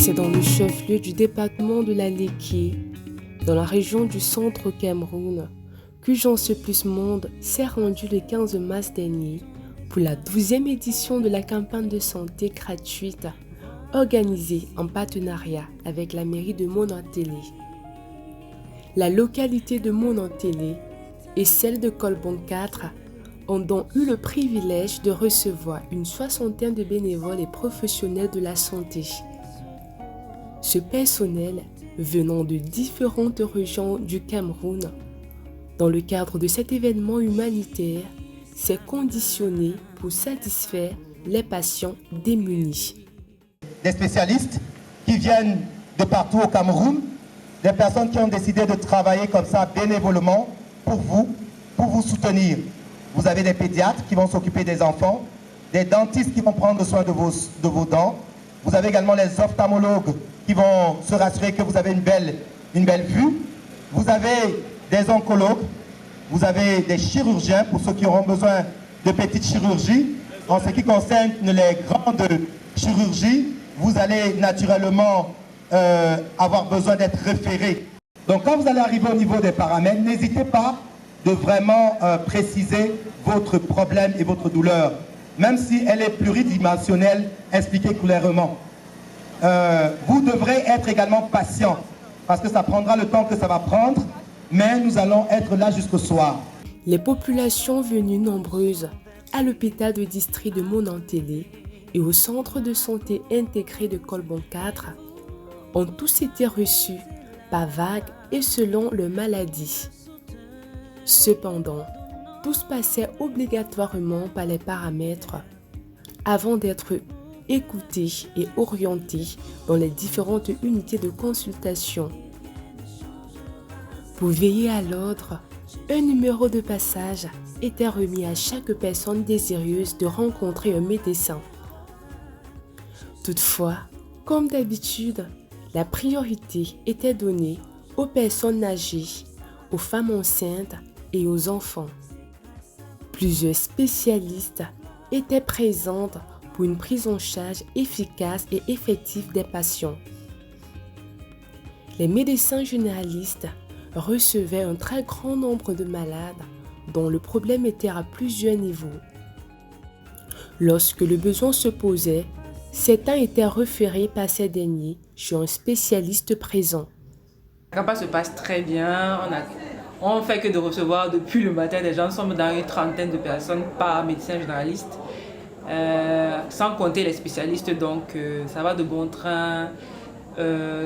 C'est dans le chef-lieu du département de la Léké, dans la région du centre au Cameroun, qu'Urgence Plus Monde s'est rendu le 15 mars dernier pour la 12e édition de la campagne de santé gratuite organisée en partenariat avec la mairie de Monantélé. La localité de Monantélé et celle de Colbon 4 ont donc eu le privilège de recevoir une soixantaine de bénévoles et professionnels de la santé. Ce personnel, venant de différentes régions du Cameroun, dans le cadre de cet événement humanitaire, s'est conditionné pour satisfaire les patients démunis. Des spécialistes qui viennent de partout au Cameroun, des personnes qui ont décidé de travailler comme ça bénévolement pour vous soutenir. Vous avez des pédiatres qui vont s'occuper des enfants, des dentistes qui vont prendre soin de vos dents. Vous avez également les ophtalmologues qui vont se rassurer que vous avez une belle vue. Vous avez des oncologues, vous avez des chirurgiens pour ceux qui auront besoin de petites chirurgies. En ce qui concerne les grandes chirurgies, vous allez naturellement avoir besoin d'être référé. Donc quand vous allez arriver au niveau des paramètres, n'hésitez pas de vraiment préciser votre problème et votre douleur. Même si elle est pluridimensionnelle, expliquez clairement. Vous devrez être également patient, parce que ça prendra le temps que ça va prendre, mais nous allons être là jusqu'au soir. Les populations venues nombreuses à l'hôpital de district de Monantélé et au centre de santé intégré de Colbon 4 ont tous été reçus par vagues et selon leur maladie. Cependant, tous passaient obligatoirement par les paramètres avant d'être écoutés et orientés dans les différentes unités de consultation. Pour veiller à l'ordre, un numéro de passage était remis à chaque personne désireuse de rencontrer un médecin. Toutefois, comme d'habitude, la priorité était donnée aux personnes âgées, aux femmes enceintes et aux enfants. Plusieurs spécialistes étaient présents pour une prise en charge efficace et effective des patients. Les médecins généralistes recevaient un très grand nombre de malades dont le problème était à plusieurs niveaux. Lorsque le besoin se posait, certains étaient référés par ces derniers chez un spécialiste présent. La campagne se passe très bien. On ne fait que de recevoir depuis le matin des gens. Nous sommes dans une trentaine de personnes par médecin généraliste. Sans compter les spécialistes, donc ça va de bon train.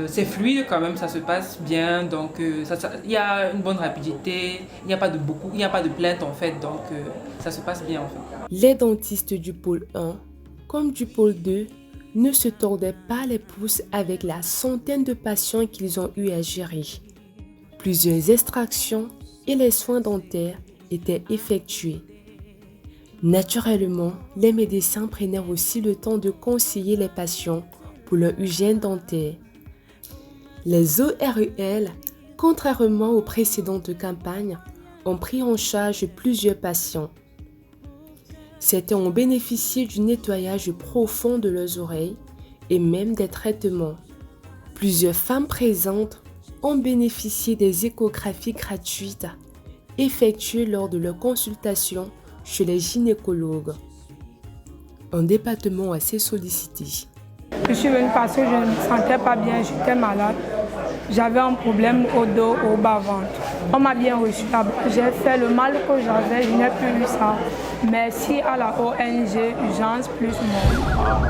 C'est fluide quand même, ça se passe bien. Donc il y a une bonne rapidité. Il n'y a pas de plaintes en fait. Donc ça se passe bien en fait. Les dentistes du pôle 1 comme du pôle 2 ne se tordaient pas les pouces avec la centaine de patients qu'ils ont eu à gérer. Plusieurs extractions et les soins dentaires étaient effectués. Naturellement, les médecins prenaient aussi le temps de conseiller les patients pour leur hygiène dentaire. Les ORL, contrairement aux précédentes campagnes, ont pris en charge plusieurs patients. Certains ont bénéficié du nettoyage profond de leurs oreilles et même des traitements. Plusieurs femmes présentes ont bénéficié des échographies gratuites effectuées lors de leur consultation chez les gynécologues. Un département assez sollicité. Je suis venue parce que je ne me sentais pas bien, j'étais malade. J'avais un problème au dos, au bas-ventre. On m'a bien reçu là-bas. J'ai fait le mal que j'avais, je n'ai plus eu ça. Merci à la ONG Urgence Plus Monde.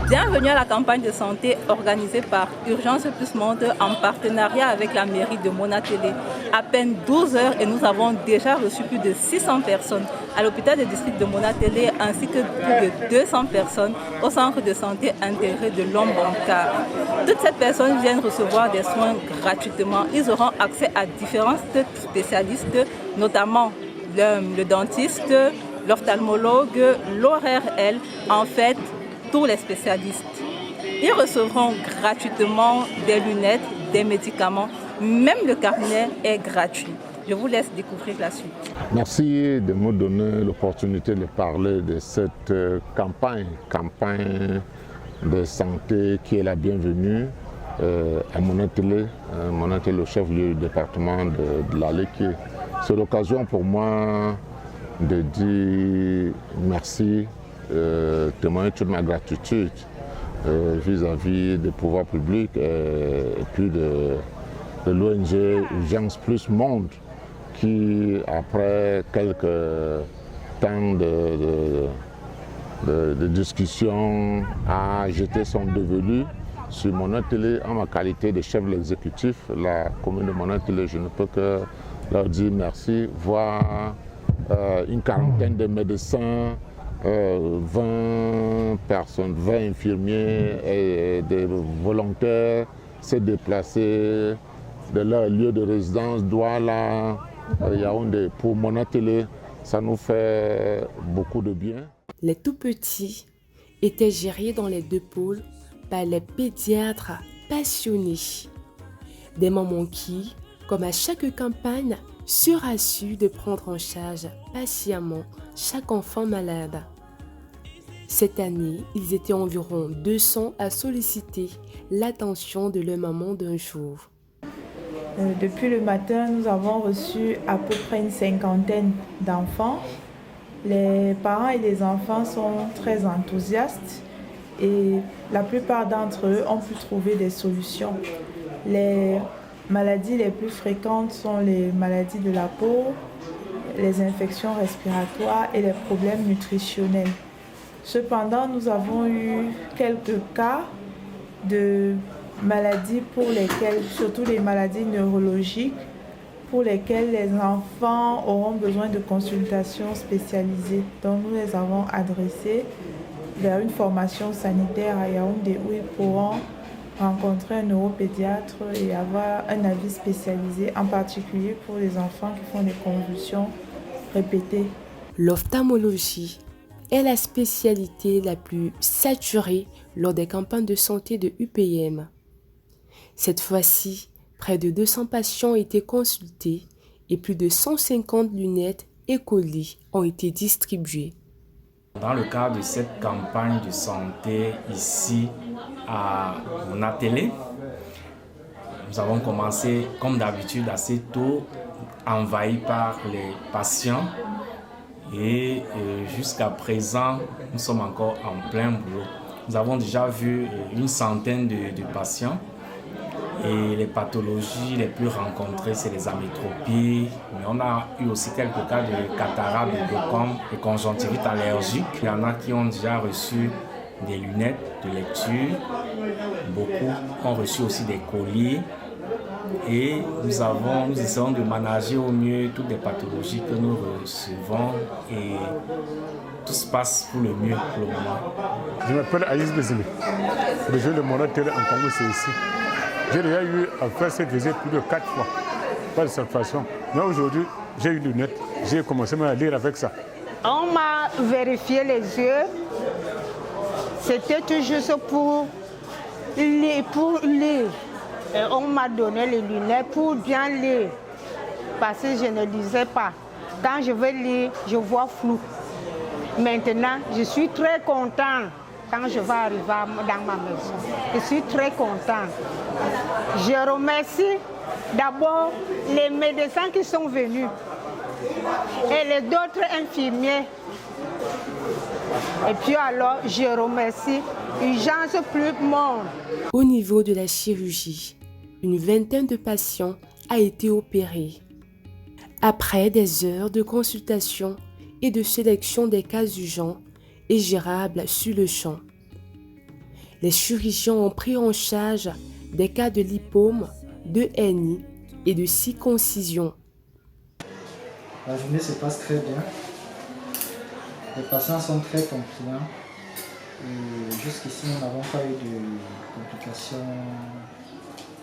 Bienvenue à la campagne de santé organisée par Urgence Plus Monde en partenariat avec la mairie de Monantélé. À peine 12 heures et nous avons déjà reçu plus de 600 personnes à l'hôpital de district de Monantélé ainsi que plus de 200 personnes au centre de santé intégré de Lombancar. Toutes ces personnes viennent recevoir des soins gratuitement. Ils auront accès à différents spécialistes, notamment le dentiste, l'ophtalmologue, l'ORL, en fait, tous les spécialistes. Ils recevront gratuitement des lunettes, des médicaments, même le carnet est gratuit. Je vous laisse découvrir la suite. Merci de me donner l'opportunité de parler de cette campagne de santé qui est la bienvenue à Monatélé, le chef-lieu du département de la Léké. C'est l'occasion pour moi de dire merci, témoigner toute ma gratitude vis-à-vis des pouvoirs publics et puis de l'ONG Urgence Plus Monde qui, après quelques temps de discussion, a jeté son dévolu sur Monatélé en ma qualité de chef de l'exécutif. La commune de Monatélé, je ne peux que leur dire merci, voir une quarantaine de médecins, 20 personnes, 20 infirmiers et des volontaires se déplacer de leur lieu de résidence, Douala, Yaoundé, pour Monatélé. Ça nous fait beaucoup de bien. Les tout-petits étaient gérés dans les 2 pôles par les pédiatres passionnés. Des mamans qui, comme à chaque campagne, se rassurent de prendre en charge patiemment chaque enfant malade. Cette année, ils étaient environ 200 à solliciter l'attention de leur maman d'un jour. Depuis le matin, nous avons reçu à peu près une 50aine d'enfants. Les parents et les enfants sont très enthousiastes et la plupart d'entre eux ont pu trouver des solutions. Les maladies les plus fréquentes sont les maladies de la peau, les infections respiratoires et les problèmes nutritionnels. Cependant, nous avons eu quelques cas de maladies pour lesquelles, surtout les maladies neurologiques, pour lesquelles les enfants auront besoin de consultations spécialisées. Donc nous les avons adressés vers une formation sanitaire à Yaoundé où ils pourront rencontrer un neuropédiatre et avoir un avis spécialisé, en particulier pour les enfants qui font des convulsions répétées. L'ophtalmologie est la spécialité la plus saturée lors des campagnes de santé de UPM. Cette fois-ci, près de 200 patients ont été consultés et plus de 150 lunettes et colis ont été distribués. Dans le cadre de cette campagne de santé ici à Monatélé, nous avons commencé comme d'habitude assez tôt, envahis par les patients et jusqu'à présent, nous sommes encore en plein boulot. Nous avons déjà vu une centaine de patients. Et les pathologies les plus rencontrées, c'est les amétropies. Mais on a eu aussi quelques cas de cataracte, de glaucome, de conjonctivite allergique. Il y en a qui ont déjà reçu des lunettes de lecture. Beaucoup ont reçu aussi des colis. Et nous essayons de manager au mieux toutes les pathologies que nous recevons. Et tout se passe pour le mieux pour le moment. Je m'appelle Aïs Bézélé. Le jeu de Monatélé en Congo, c'est ici. J'ai déjà eu à faire cette visite plus de 4 fois, pas de cette façon. Mais aujourd'hui, j'ai eu une lunette, j'ai commencé à lire avec ça. On m'a vérifié les yeux, c'était tout juste pour lire. Et on m'a donné les lunettes pour bien lire, parce que je ne lisais pas. Quand je veux lire, je vois flou. Maintenant, je suis très contente. Quand je vais arriver dans ma maison, je suis très contente. Je remercie d'abord les médecins qui sont venus et les autres infirmiers. Et puis alors, je remercie Urgence Plus Monde. Au niveau de la chirurgie, une vingtaine de patients a été opérés. Après des heures de consultation et de sélection des cas urgents, et gérable sur le champ. Les chirurgiens ont pris en charge des cas de lipome, de hernie et de circoncision. La journée se passe très bien. Les patients sont très compliants. Jusqu'ici, nous n'avons pas eu de complications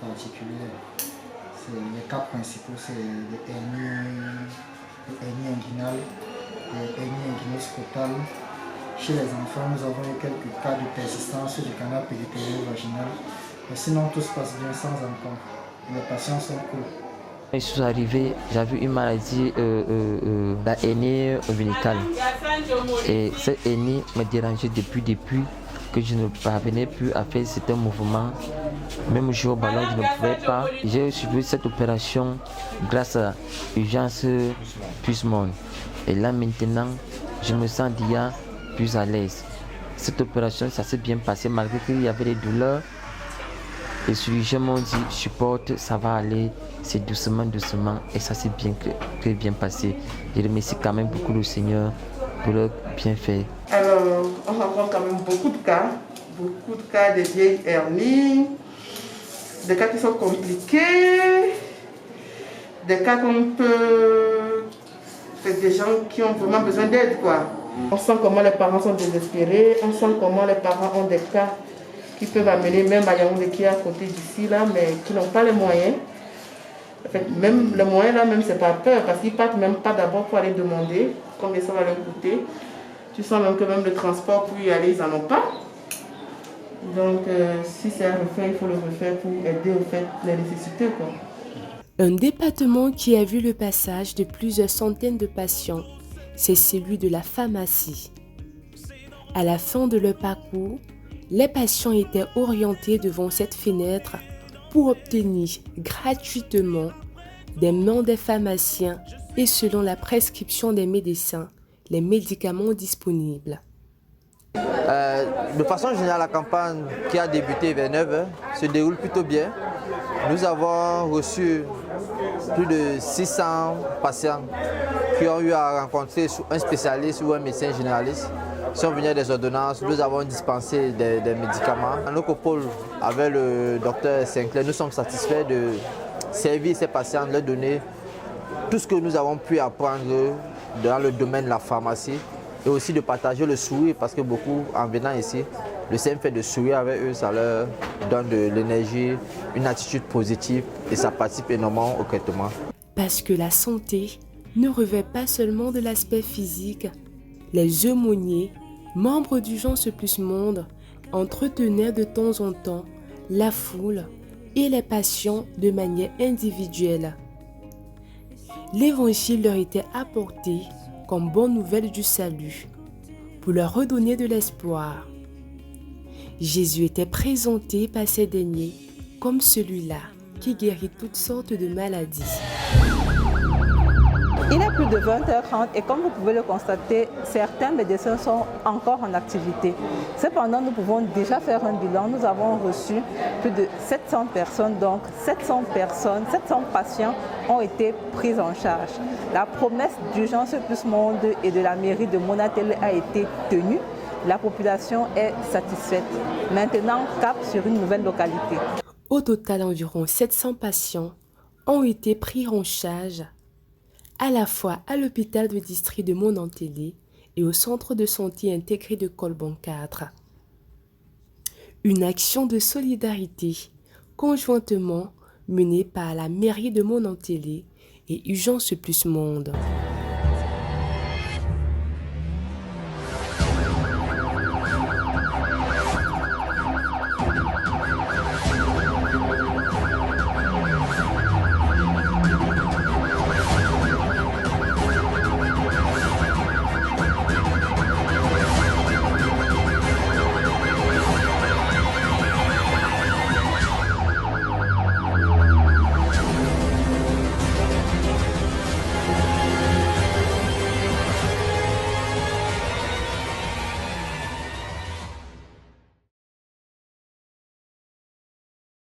particulières. Les cas principaux, c'est les hernies inguinales, les hernies inguinoscotales. Chez les enfants, nous avons eu quelques cas de persistance du canal péritonéo-vaginal. Mais sinon, tout se passe bien sans encombre. Les patients sont cool. Je suis arrivé, j'avais une maladie, la hernie ombilicale. Et cette hernie me dérangeait depuis que je ne parvenais plus à faire certains mouvements. Même jouer au ballon, je ne pouvais pas. J'ai suivi cette opération grâce à Urgence Plus Monde. Et là maintenant, je me sens déjà plus à l'aise. Cette opération, ça s'est bien passé malgré qu'il y avait des douleurs. Les chirurgiens m'ont dit, supporte, ça va aller, c'est doucement, doucement. Et ça s'est bien passé. Je remercie quand même beaucoup le Seigneur pour le bienfait. Alors, on rencontre quand même beaucoup de cas de vieilles hernies, des cas qui sont compliqués, des cas qu'on peut... C'est des gens qui ont vraiment besoin d'aide, quoi. On sent comment les parents sont désespérés, on sent comment les parents ont des cas qui peuvent amener même à Yaoundé qui est à côté d'ici, là, mais qui n'ont pas les moyens. En fait, même les moyens, là, même, c'est pas peur, parce qu'ils partent même pas d'abord pour aller demander combien ça va leur coûter. Tu sens même que même le transport pour y aller, ils n'en ont pas. Donc, si c'est à refaire, il faut le refaire pour aider au fait les nécessités, quoi. Un département qui a vu le passage de plusieurs centaines de patients, c'est celui de la pharmacie. À la fin de leur parcours, les patients étaient orientés devant cette fenêtre pour obtenir gratuitement des mains des pharmaciens et selon la prescription des médecins, les médicaments disponibles. De façon générale, la campagne qui a débuté vers 9h se déroule plutôt bien. Nous avons reçu plus de 600 patients qui ont eu à rencontrer un spécialiste ou un médecin généraliste. Ils sont venus des ordonnances, nous avons dispensé des médicaments. En Ocopole, avec le docteur Sinclair, nous sommes satisfaits de servir ces patients, de leur donner tout ce que nous avons pu apprendre dans le domaine de la pharmacie et aussi de partager le sourire parce que beaucoup, en venant ici, le simple fait de sourire avec eux, ça leur donne de l'énergie, une attitude positive et ça participe énormément au traitement. Parce que la santé ne revêt pas seulement de l'aspect physique, les aumôniers, membres d'Urgence Plus Monde, entretenaient de temps en temps la foule et les patients de manière individuelle. L'évangile leur était apporté comme bonne nouvelle du salut, pour leur redonner de l'espoir. Jésus était présenté par ces derniers comme celui-là qui guérit toutes sortes de maladies. Il est plus de 20h30 et comme vous pouvez le constater, certains médecins sont encore en activité. Cependant, nous pouvons déjà faire un bilan. Nous avons reçu plus de 700 personnes, donc 700 patients ont été pris en charge. La promesse d'Urgence Plus Monde et de la mairie de Monatélé a été tenue. La population est satisfaite. Maintenant, cap sur une nouvelle localité. Au total, environ 700 patients ont été pris en charge à la fois à l'hôpital de district de Monatélé et au centre de santé intégré de Colbon 4. Une action de solidarité conjointement menée par la mairie de Monatélé et Urgence Plus Monde.